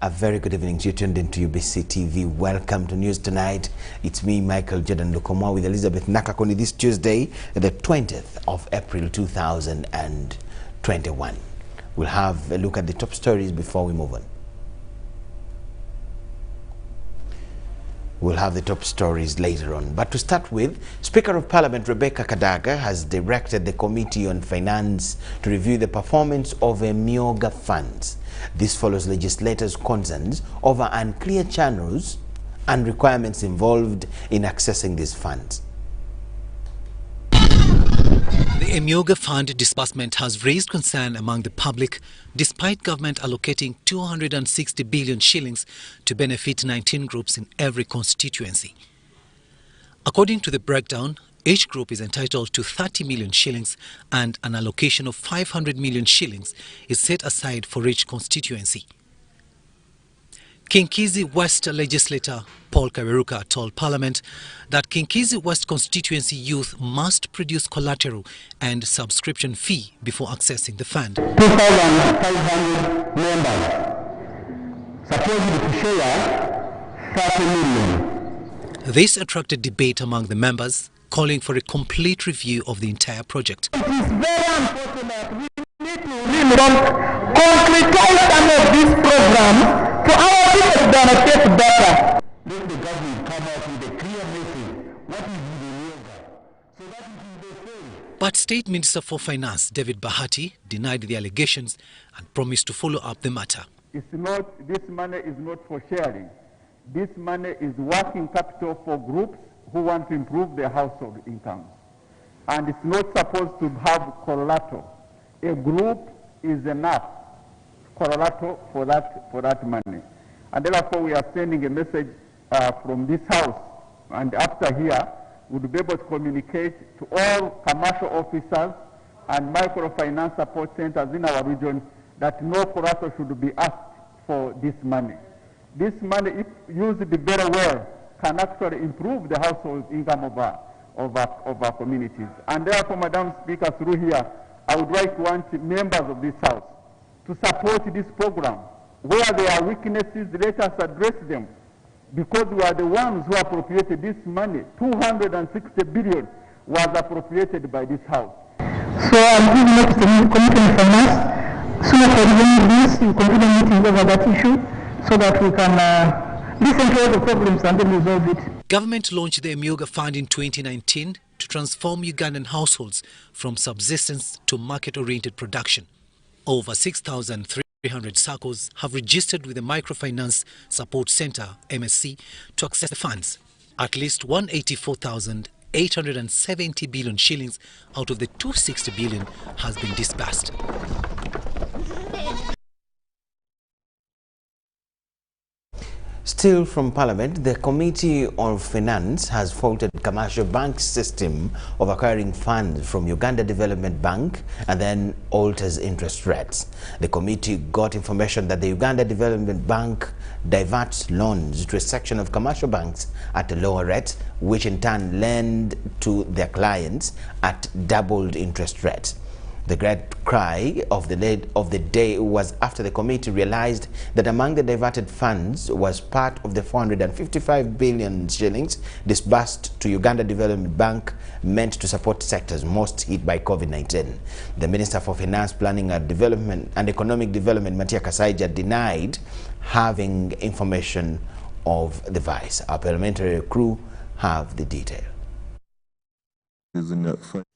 A very good evening. You tuned into UBC TV. Welcome to News Tonight. It's me, Michael Jordan Lukomwa, with Elizabeth Nakakoni this Tuesday, the 20th of April 2021. We'll have a look at the top stories before we move on. We'll have the top stories later on. But to start with, Speaker of Parliament Rebecca Kadaga has directed the Committee on Finance to review the performance of Emyoga funds. This follows legislators' concerns over unclear channels and requirements involved in accessing these funds. The Emyoga Fund disbursement has raised concern among the public, despite government allocating 260 billion shillings to benefit 19 groups in every constituency. According to the breakdown, each group is entitled to 30 million shillings and an allocation of 500 million shillings is set aside for each constituency. Kinkizi West legislator Paul Kaberuka told Parliament that Kinkizi West constituency youth must produce collateral and subscription fee before accessing the fund. 2,500 members supposed to share 30 million. This attracted debate among the members, calling for a complete review of the entire project. It is very unfortunate. We need to really concretize some of this program for our people to benefit better. Let the government come out with a clear message. What is the yoga? So that it will be fair. But State Minister for Finance David Bahati denied the allegations and promised to follow up the matter. This money is not for sharing. This money is working capital for groups who want to improve their household incomes. And it's not supposed to have collateral. A group is enough collateral for that money. And therefore we are sending a message from this house, and after here, we'll be able to communicate to all commercial officers and microfinance support centers in our region that no collateral should be asked for this money. This money, if used very well, can actually improve the household income of our communities. And therefore, Madam Speaker, through here, I would like to want members of this House to support this program. Where there are weaknesses, let us address them, because we are the ones who appropriated this money. 260 billion was appropriated by this House. So I'm giving it to the Committee on Finance. Soon after the end of this, we continue meeting over that issue so that we can listen to all the problems and then resolve it. Government launched the Emyoga Fund in 2019 to transform Ugandan households from subsistence to market-oriented production. Over 6,300 SACCOs have registered with the Microfinance Support Center, MSC, to access the funds. At least 184,870 billion shillings out of the 260 billion has been disbursed. Still from Parliament, the Committee on Finance has faulted commercial bank system of acquiring funds from Uganda Development Bank and then alters interest rates. The committee got information that the Uganda Development Bank diverts loans to a section of commercial banks at a lower rate, which in turn lend to their clients at doubled interest rates. The great cry of the day was after the committee realized that among the diverted funds was part of the 455 billion shillings disbursed to Uganda Development Bank, meant to support sectors most hit by COVID-19. The Minister for Finance, Planning and Development and Economic Development, Matia Kasaija, denied having information of the vice. Our parliamentary crew have the detail.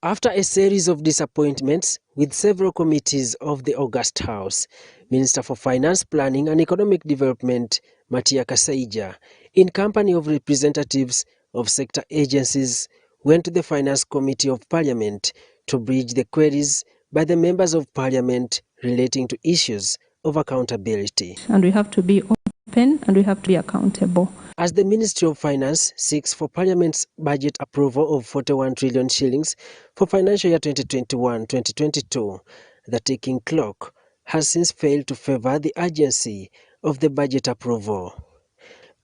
After a series of disappointments with several committees of the August House, Minister for Finance, Planning and Economic Development, Matia Kasaija, in company of representatives of sector agencies, went to the Finance Committee of Parliament to bridge the queries by the members of Parliament relating to issues of accountability. And we have to be open and we have to be accountable. As the Ministry of Finance seeks for Parliament's budget approval of 41 trillion shillings for financial year 2021-2022, the ticking clock has since failed to favor the urgency of the budget approval.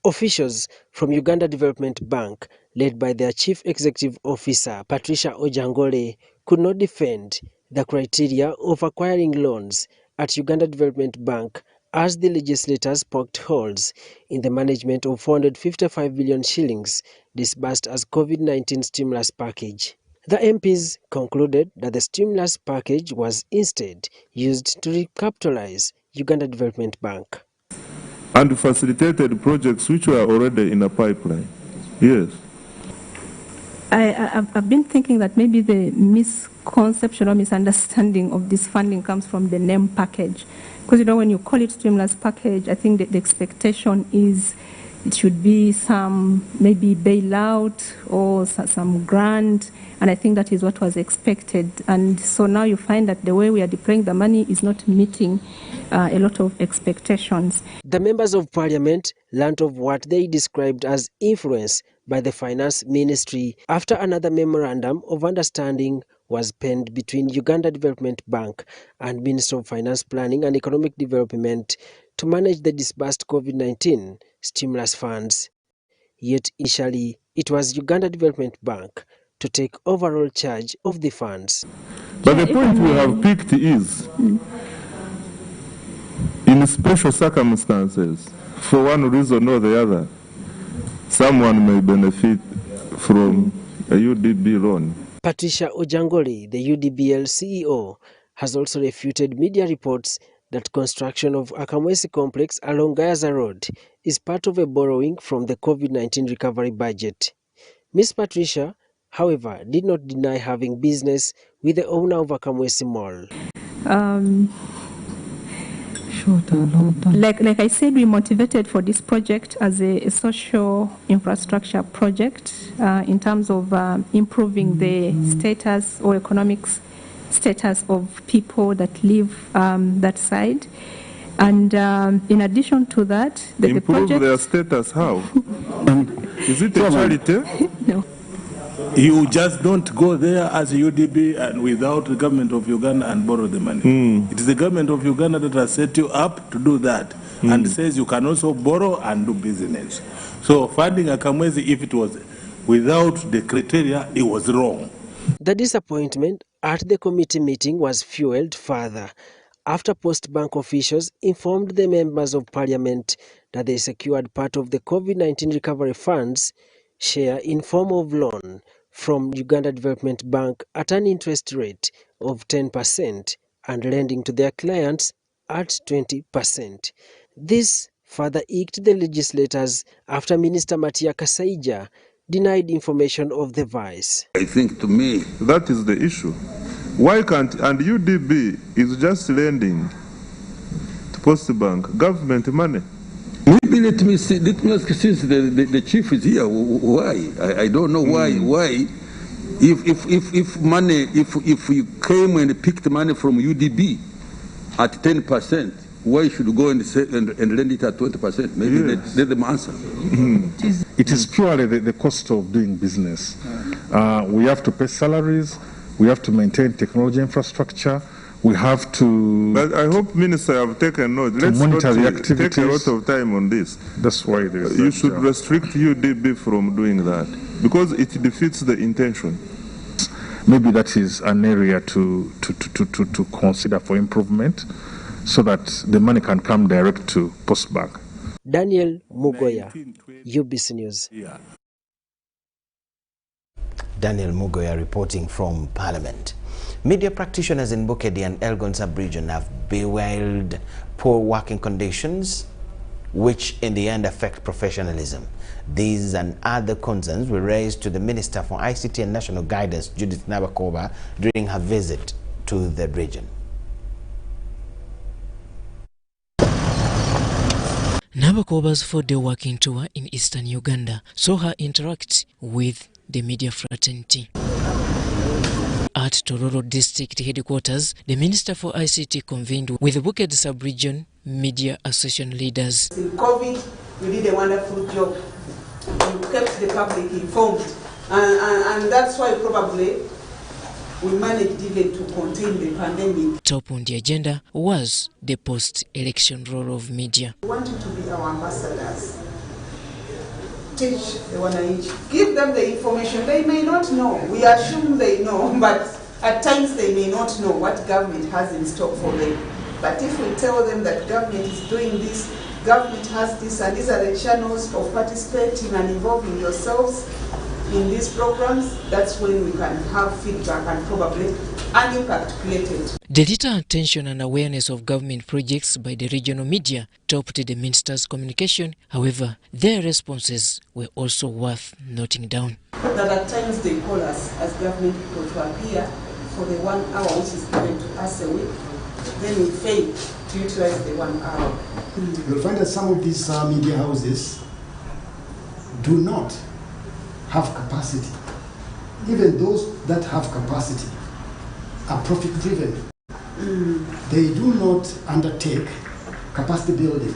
Officials from Uganda Development Bank, led by their Chief Executive Officer Patricia Ojangole, could not defend the criteria of acquiring loans at Uganda Development Bank as the legislators poked holes in the management of 455 billion shillings disbursed as COVID-19 stimulus package. The MPs concluded that the stimulus package was instead used to recapitalize Uganda Development Bank. And facilitated projects which were already in a pipeline. Yes. I've been thinking that maybe the misconception or misunderstanding of this funding comes from the name package. Because, when you call it stimulus package, I think that the expectation is it should be some maybe bailout or some grant, and I think that is what was expected. And so now you find that the way we are deploying the money is not meeting a lot of expectations. The members of parliament learnt of what they described as influence by the finance ministry after another memorandum of understanding was penned between Uganda Development Bank and Minister of Finance Planning and Economic Development to manage the disbursed COVID-19 stimulus funds. Yet initially, it was Uganda Development Bank to take overall charge of the funds. But the point we have picked is, in special circumstances, for one reason or the other, someone may benefit from a UDB loan. Patricia Ojangoli, the UDBL CEO, has also refuted media reports that construction of Akamwesi complex along Gayaza Road is part of a borrowing from the COVID-19 recovery budget. Ms. Patricia, however, did not deny having business with the owner of Akamwesi Mall. Like I said, we motivated for this project as a social infrastructure project in terms of improving the status or economics status of people that live that side. And in addition to that, the project... their status how? Is it a charity? No. You just don't go there as a UDB and without the government of Uganda and borrow the money. It is the government of Uganda that has set you up to do that and says you can also borrow and do business. So funding Akamwezi, if it was without the criteria, it was wrong. The disappointment at the committee meeting was fueled further after Post-Bank officials informed the members of parliament that they secured part of the COVID-19 recovery funds share in form of loan from Uganda Development Bank at an interest rate of 10% and lending to their clients at 20%. This further irked the legislators after Minister Matia Kasaija denied information of the vice. I think to me That is the issue. Why can't, and UDB is just lending to Post Bank government money. maybe let me ask, since the chief is here, why? I don't know why. If money, if you came and picked money from UDB at 10%, why should you go and lend it at 20%? Maybe let them answer. It is purely the cost of doing business. We have to pay salaries, we have to maintain technology infrastructure, we have to... But I hope, Minister, have taken note. Let's monitor the not activities. take a lot of time on this. That's why You should restrict UDB from doing that, because it defeats the intention. Maybe that is an area to consider for improvement, so that the money can come direct to Post Bank. Daniel Mugoya, UBC News. Daniel Mugoya reporting from Parliament. Media practitioners in Bukedi and Elgon sub-region have bewailed poor working conditions, which in the end affect professionalism. These and other concerns were raised to the Minister for ICT and National Guidance, Judith Nabakoba, during her visit to the region. Nabakoba's 4-day working tour in eastern Uganda saw her interact with the media fraternity. At Tororo District Headquarters, the Minister for ICT convened with the Bukedi Sub-Region Media Association leaders. In COVID, you did a wonderful job. You kept the public informed. And that's why probably we managed even to contain the pandemic. Top on the agenda was the post-election role of media. We want you to be our ambassadors. Teach the Wananchi. Give them the information. They may not know. We assume they know, but at times they may not know what government has in stock for them. But if we tell them that government is doing this, government has this, and these are the channels of participating and involving yourselves in these programs, that's when we can have feedback and probably an impact created. The little attention and awareness of government projects by the regional media topped the minister's communication. However, their responses were also worth noting down. That at times they call us as government people to appear for the 1 hour which is given to us a week. Then we fail to utilize the 1 hour. You'll find that some of these media houses do not have capacity. Even those that have capacity are profit driven. They do not undertake capacity building.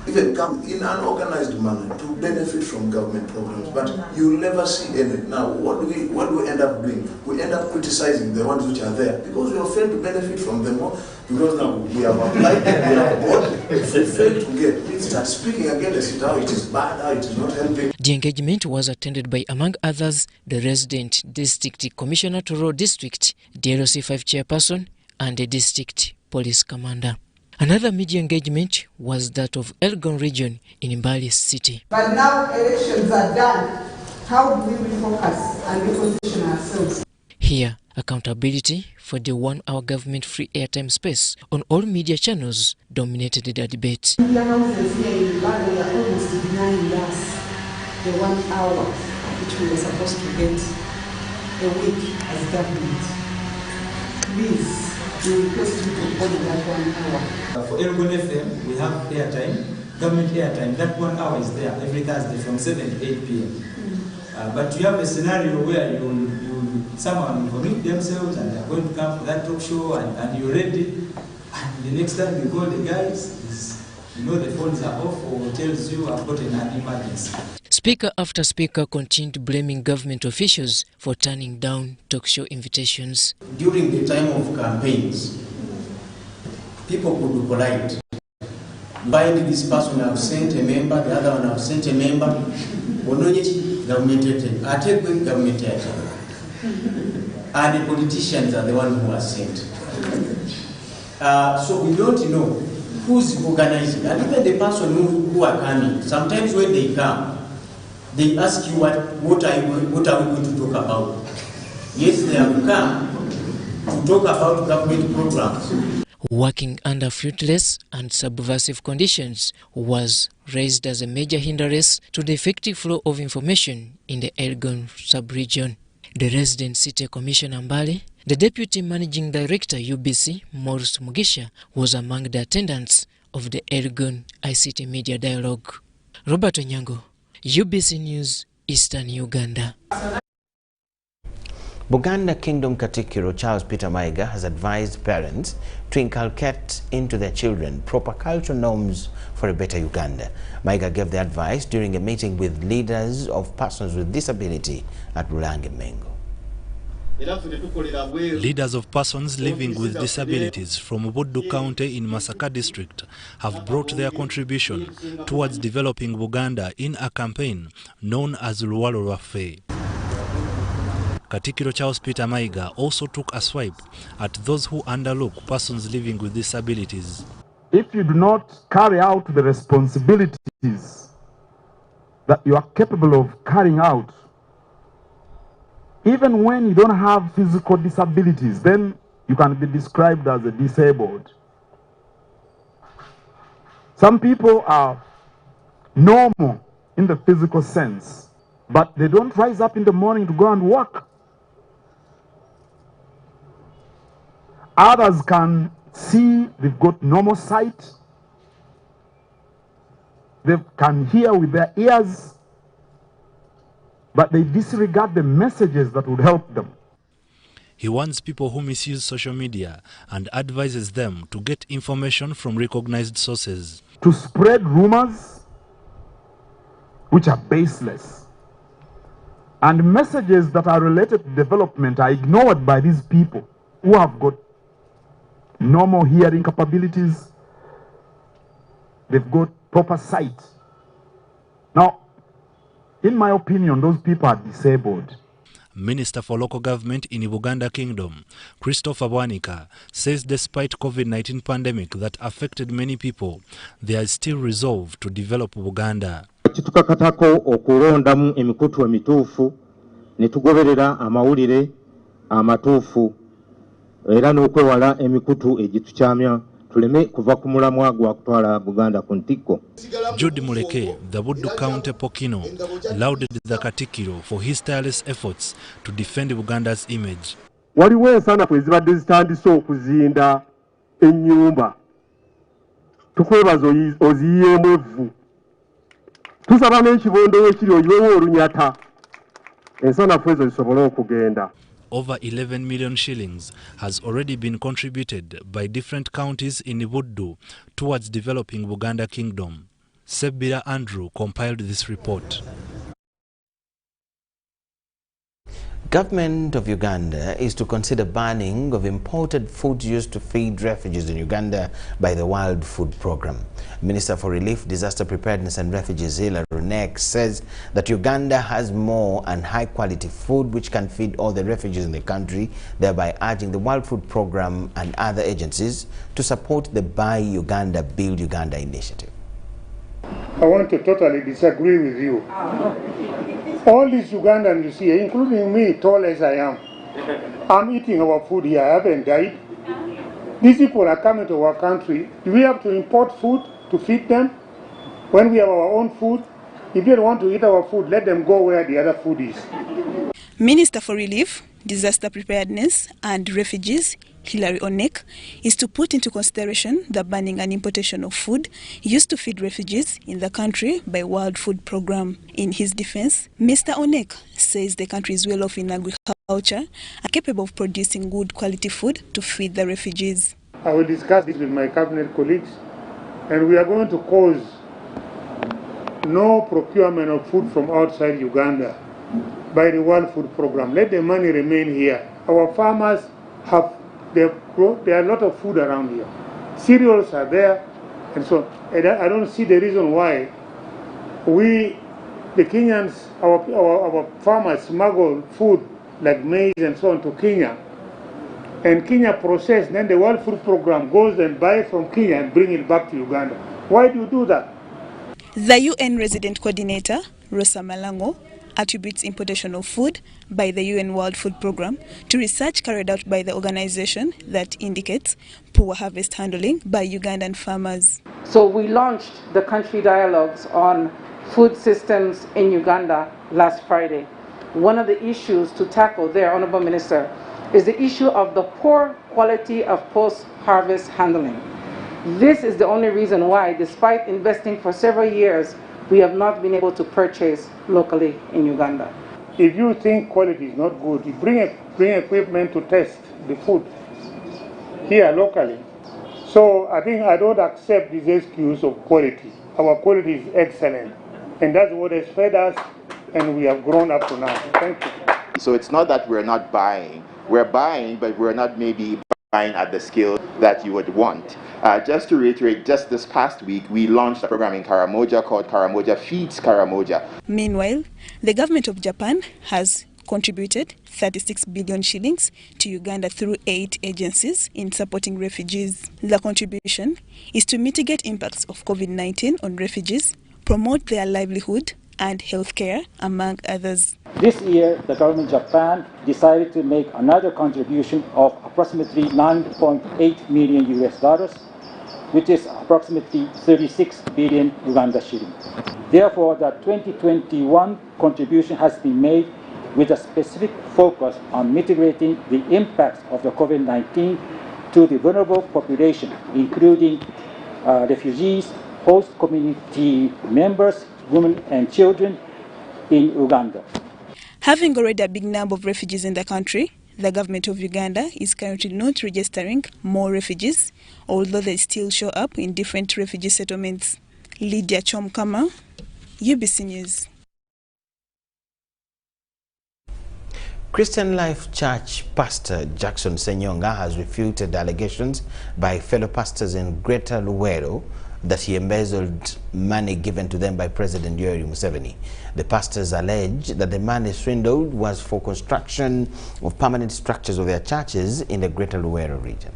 Even come in an organized manner to benefit from government programs, but you never see any. Now, what do we end up doing? We end up criticizing the ones which are there because we have failed to benefit from them all. Because now we have applied, we have bought, we failed to get. We start speaking against it, how it is bad, how it is not helping. The engagement was attended by, among others, the resident District Commissioner Tororo District, the LOC5 chairperson, and the District Police Commander. Another media engagement was that of Elgon region in Mbale City. But now elections are done. How do we refocus and reposition ourselves? Here, accountability for the 1 hour government free airtime space on all media channels dominated the debate. Media houses here in Mbale are almost denying us the 1 hour which we were supposed to get a week as government. Please. We request you to honor that 1 hour. For Elgon FM, we have airtime, government airtime. That 1 hour is there every Thursday from 7 to 8 p.m. But you have a scenario where someone will commit themselves and they're going to come for that talk show and you're ready. And the next time you call the guys, the phones are off or tells you I've got an emergency. Speaker after speaker continued blaming government officials for turning down talk show invitations. During the time of campaigns, people could be polite. Find this person have sent a member, the other one have sent a member. I take with government and the politicians are the ones who are sent. So we don't know who's organizing. And even the person who are coming, sometimes when they come, they ask you what are we going to talk about? Yes, they have come to talk about government programs. Working under fruitless and subversive conditions was raised as a major hindrance to the effective flow of information in the Elgon sub-region. The resident city commissioner Mbale, the deputy managing director UBC, Morris Mugisha, was among the attendants of the Elgon ICT Media Dialogue. Robert Onyango, UBC News, Eastern Uganda. Buganda Kingdom Katikiro Charles Peter Maiga has advised parents to inculcate into their children proper cultural norms for a better Uganda. Maiga gave the advice during a meeting with leaders of persons with disability at Rulange Mengo. Leaders of persons living with disabilities from Buddu County in Masaka district have brought their contribution towards developing Buganda in a campaign known as Luwalo Lwaffe. Katikiro Charles Peter Maiga also took a swipe at those who underlook persons living with disabilities. If you do not carry out the responsibilities that you are capable of carrying out, even when you don't have physical disabilities, then you can be described as a disabled. Some people are normal in the physical sense, but they don't rise up in the morning to go and work. Others can see, they've got normal sight, they can hear with their ears, but they disregard the messages that would help them. He warns people who misuse social media and advises them to get information from recognized sources. To spread rumors which are baseless, and messages that are related to development are ignored by these people who have got normal hearing capabilities, they've got proper sight. Now, in my opinion, those people are disabled. Minister for Local Government in Buganda Kingdom, Christopher Bwanika, says despite COVID-19 pandemic that affected many people, there is still resolve to develop Buganda. Kitukakatako okulondamu emikutu emituufu ne tugoberera amawulire amatuufu era n'okwewala emikutu egitukyamya tuleme kuva ku mulamwa gwa kutwala Buganda ku ntikko. Jude Muleke, the Buddu County Pokino, lauded the Katikiro for his tireless efforts to defend Buganda's image. Waliwo ensanafu ezibadde zitandise okuzinda ennyumba. Tukwebaza oziyiyeemu evvu. Tusaba n'ekibondo ekiri oyiwewo olunyata. Ensanafu ezo zisobole okugenda. Over 11 million shillings has already been contributed by different counties in Buddu towards developing Buganda Kingdom. Sebira Andrew compiled this report. Government of Uganda is to consider banning of imported food used to feed refugees in Uganda by the World Food Programme. Minister for Relief, Disaster Preparedness and Refugees Hilary Onek says that Uganda has more and high-quality food which can feed all the refugees in the country, thereby urging the World Food Programme and other agencies to support the Buy Uganda, Build Uganda initiative. I want to totally disagree with you. All these Ugandans you see, including me, tall as I am, I'm eating our food here. I haven't died. These people are coming to our country. Do we have to import food to feed them when we have our own food? If they don't want to eat our food, let them go where the other food is. Minister for Relief, Disaster Preparedness and Refugees, Hilary Onek, is to put into consideration the banning and importation of food used to feed refugees in the country by World Food Programme. In his defense, Mr. Onek says the country is well off in agriculture and capable of producing good quality food to feed the refugees. I will discuss this with my cabinet colleagues, and we are going to cause no procurement of food from outside Uganda by the World Food Programme. Let the money remain here. Our farmers have there are a lot of food around here. Cereals are there, and so I don't see the reason why we, the Kenyans, our farmers smuggle food like maize and so on to Kenya, and Kenya process, then the World Food Programme goes and buy from Kenya and bring it back to Uganda. Why do you do that? The UN Resident Coordinator, Rosa Malango, attributes importation of food by the UN World Food Programme to research carried out by the organization that indicates poor harvest handling by Ugandan farmers. So we launched the country dialogues on food systems in Uganda last Friday. One of the issues to tackle there, Honorable Minister, is the issue of the poor quality of post-harvest handling. This is the only reason why, despite investing for several years, we have not been able to purchase locally in Uganda. If you think quality is not good, you bring equipment to test the food here locally. So I think I don't accept this excuse of quality. Our quality is excellent, and that's what has fed us, and we have grown up to now. Thank you. So it's not that we're not buying. We're buying, but we're not maybe buying at the scale that you would want. Just to reiterate, just this past week, we launched a program in Karamoja called Karamoja Feeds Karamoja. Meanwhile, the government of Japan has contributed 36 billion shillings to Uganda through 8 agencies in supporting refugees. The contribution is to mitigate impacts of COVID-19 on refugees, promote their livelihood and healthcare, among others. This year, the government of Japan decided to make another contribution of approximately $9.8 million US, which is approximately 36 billion Uganda shillings. Therefore, the 2021 contribution has been made with a specific focus on mitigating the impacts of the COVID-19 to the vulnerable population, including refugees, host community members, women and children in Uganda. Having already a big number of refugees in the country, the government of Uganda is currently not registering more refugees, although they still show up in different refugee settlements. Lydia Chomkama, UBC News. Christian Life Church Pastor Jackson Senyonga has refuted allegations by fellow pastors in Greater Luweero that he embezzled money given to them by President Yoweri Museveni. The pastors allege that the money swindled was for construction of permanent structures of their churches in the Greater Luweero region.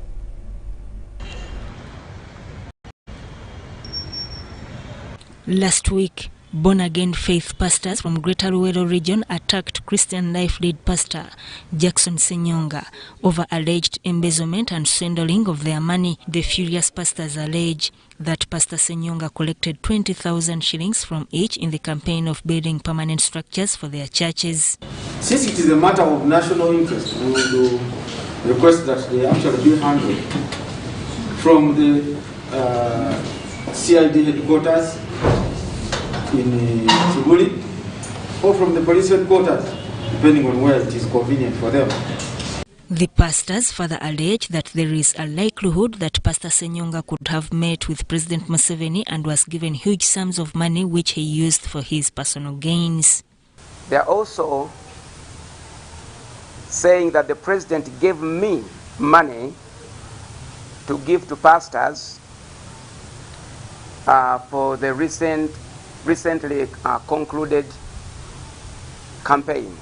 Last week, born-again faith pastors from Greater Luweero region attacked Christian Life lead pastor Jackson Senyonga over alleged embezzlement and swindling of their money. The furious pastors allege that Pastor Senyonga collected 20,000 shillings from each in the campaign of building permanent structures for their churches. Since it is a matter of national interest, we will request that they actually be handled from the CID headquarters in Kibuli or from the police headquarters, depending on where it is convenient for them. The pastors further allege that there is a likelihood that Pastor Senyonga could have met with President Museveni and was given huge sums of money which he used for his personal gains. They are also saying that the president gave me money to give to pastors for the recently concluded campaign.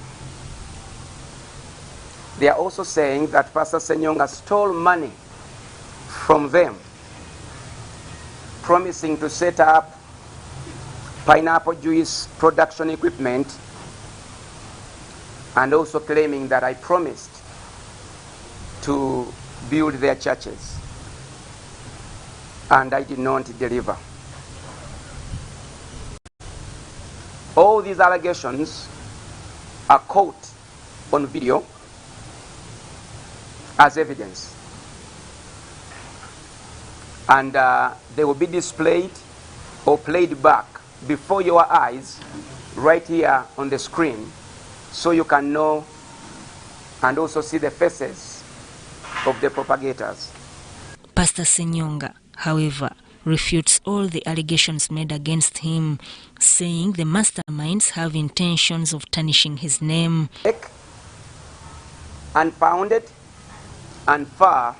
They are also saying that Pastor Senyonga stole money from them, promising to set up pineapple juice production equipment, and also claiming that I promised to build their churches, and I did not deliver. All these allegations are caught on video as evidence, and they will be displayed or played back before your eyes right here on the screen, so you can know and also see the faces of the propagators. Pastor Senyonga, however, refutes all the allegations made against him, saying the masterminds have intentions of tarnishing his name. Unfounded and far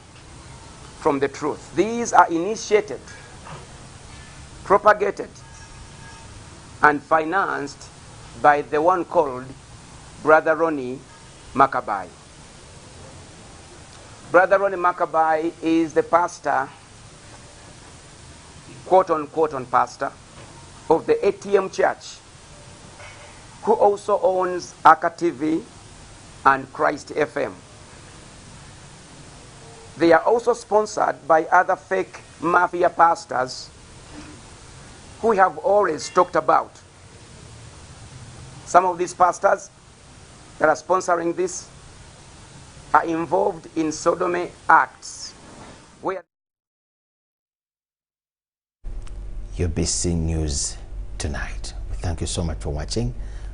from the truth. These are initiated, propagated, and financed by the one called Brother Ronnie Maccabi. Brother Ronnie Maccabi is the pastor, quote-unquote pastor, of the ATM Church, who also owns Aka TV and Christ FM. They are also sponsored by other fake mafia pastors who we have always talked about. Some of these pastors that are sponsoring this are involved in sodomy acts. UBC News Tonight. Thank you so much for watching.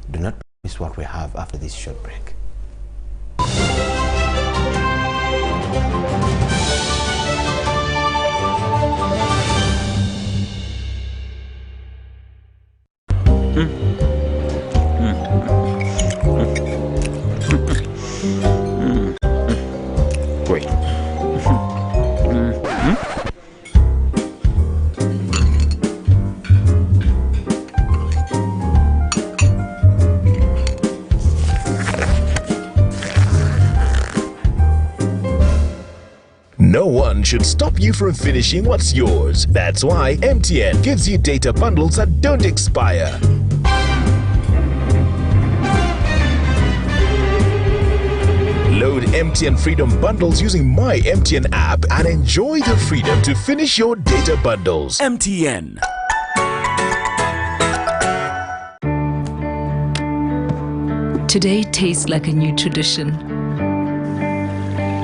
Do not miss what we have after this short break. Wait. No one should stop you from finishing what's yours. That's why MTN gives you data bundles that don't expire. Load MTN Freedom Bundles using My MTN app and enjoy the freedom to finish your data bundles. MTN. Today tastes like a new tradition,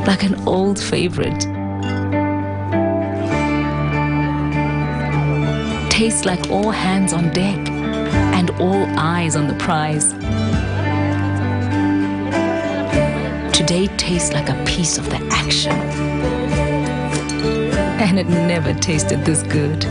like an old favorite. Tastes like all hands on deck and all eyes on the prize. Today tastes like a piece of the action. And it never tasted this good.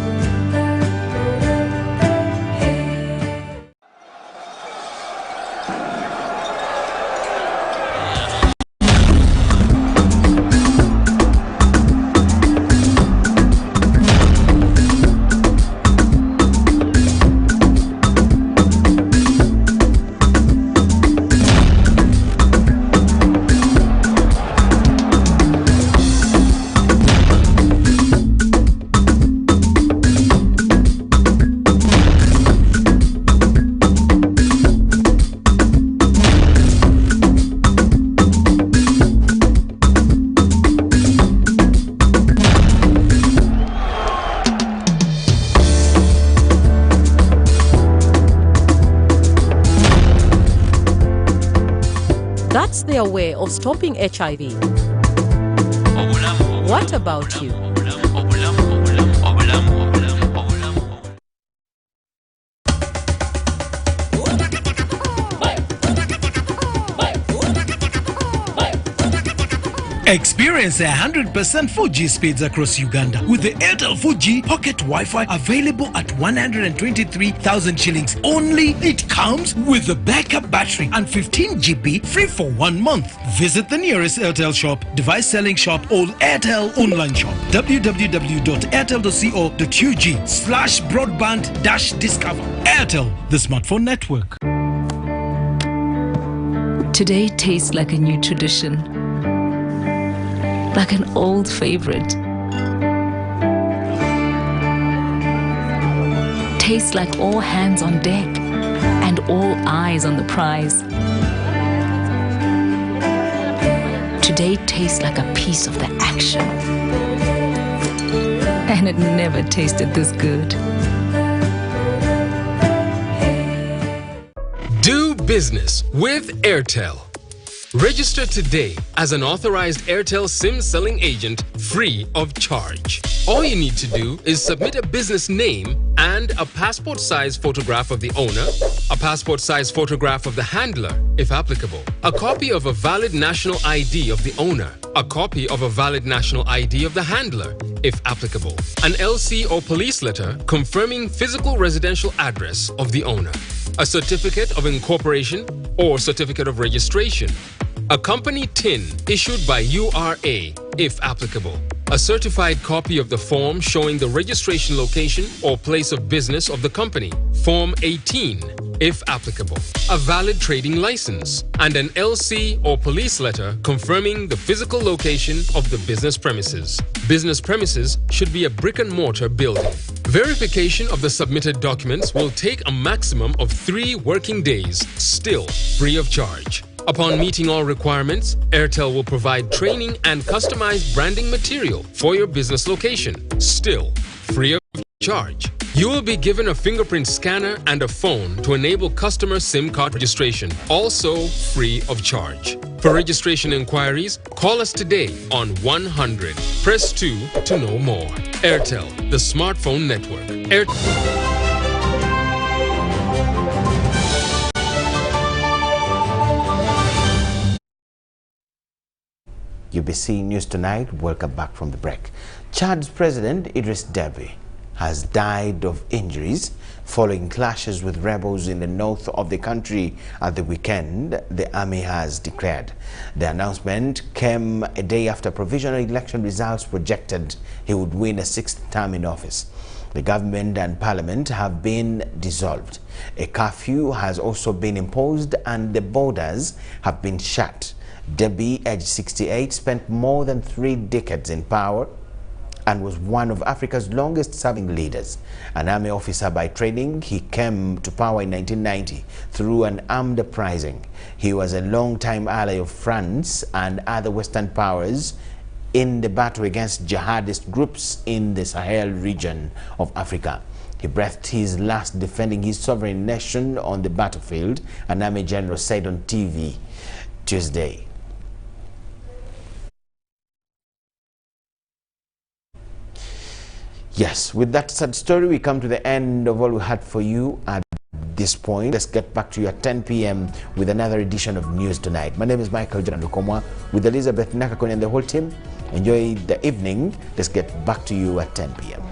What's their way of stopping HIV? What about you? Experience 100% 4G speeds across Uganda with the Airtel 4G Pocket Wi-Fi available at 123,000 shillings only. It comes with a backup battery and 15 GB free for 1 month. Visit the nearest Airtel shop, device selling shop or Airtel online shop. www.airtel.co.ug/broadband-discover. Airtel, the smartphone network. Today tastes like a new tradition, like an old favorite. Tastes like all hands on deck and all eyes on the prize. Today tastes like a piece of the action. And it never tasted this good. Do business with Airtel. Register today as an authorized Airtel SIM selling agent free of charge. All you need to do is submit a business name and a passport-size photograph of the owner, a passport-size photograph of the handler, if applicable, a copy of a valid national ID of the owner, a copy of a valid national ID of the handler, if applicable, an LC or police letter confirming physical residential address of the owner, a certificate of incorporation or certificate of registration, a company TIN issued by URA, if applicable, a certified copy of the form showing the registration location or place of business of the company, Form 18, if applicable, a valid trading license, and an LC or police letter confirming the physical location of the business premises. Business premises should be a brick and mortar building. Verification of the submitted documents will take a maximum of 3 working days, still free of charge. Upon meeting all requirements, Airtel will provide training and customized branding material for your business location, still free of charge. You will be given a fingerprint scanner and a phone to enable customer SIM card registration, also free of charge. For registration inquiries, call us today on 100. Press 2 to know more. Airtel, the smartphone network. UBC News Tonight, welcome back from the break. Chad's President Idris Deby has died of injuries following clashes with rebels in the north of the country at the weekend, the army has declared. The announcement came a day after provisional election results projected he would win a 6th term in office. The government and parliament have been dissolved. A curfew has also been imposed and the borders have been shut. Deby, aged 68, spent more than 3 decades in power and was one of Africa's longest-serving leaders. An army officer by training, he came to power in 1990 through an armed uprising. He was a long-time ally of France and other Western powers in the battle against jihadist groups in the Sahel region of Africa. He breathed his last defending his sovereign nation on the battlefield, an army general said on TV Tuesday. Yes, with that sad story, we come to the end of all we had for you at this point. Let's get back to you at 10 p.m. with another edition of News Tonight. My name is Michael Jananukomwa with Elizabeth Nakakoni and the whole team. Enjoy the evening. Let's get back to you at 10 p.m.